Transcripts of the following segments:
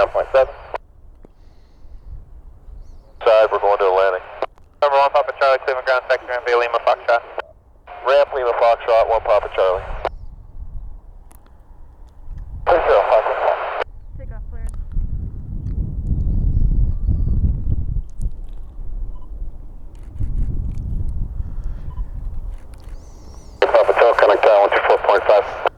ground point 7. Side, we're going to the landing. Number 1 Papa Charlie, Cleveland ground, sector and Bay Lima Foxtrot. Ramp Lima Foxtrot, 1 Papa Charlie. Please zero, Foxtrot. Take off flares. Papa Charlie, connect down 124.5.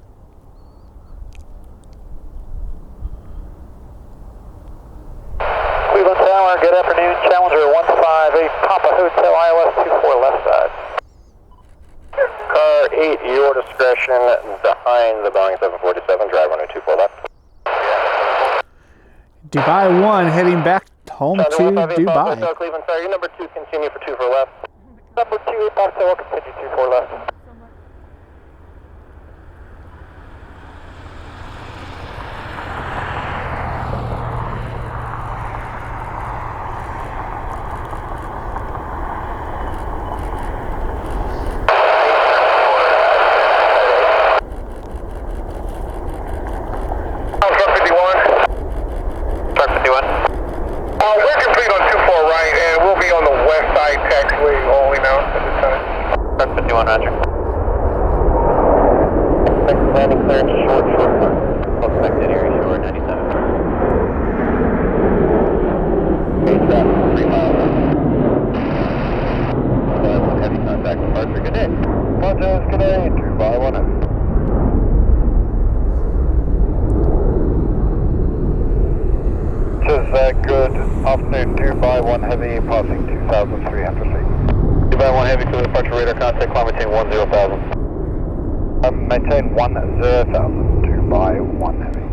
Cleveland Tower, good afternoon. Challenger 158 Papa Hotel, ILS 24 left side. Car 8, your discretion, behind the Boeing 747, drive 1024 left. Dubai 1 heading back home to Dubai. Hotel, Cleveland Tower, your number 2, continue for 24 left. Number 2, Papa Hotel, continue 24 left. We're complete on 24 right, and we'll be on the west side taxiway only now at this time. Truck 51, roger. Landing clearance short. Expected area short, 97. Base traffic, 3 miles. Heavy contact departure, good day. Apologize, good day, Dubai 1. Good afternoon, Dubai 1 Heavy, passing 2,300 feet. Dubai 1 Heavy, clear departure radar contact, climb maintain 10,000. Maintain 10,000, Dubai 1 Heavy.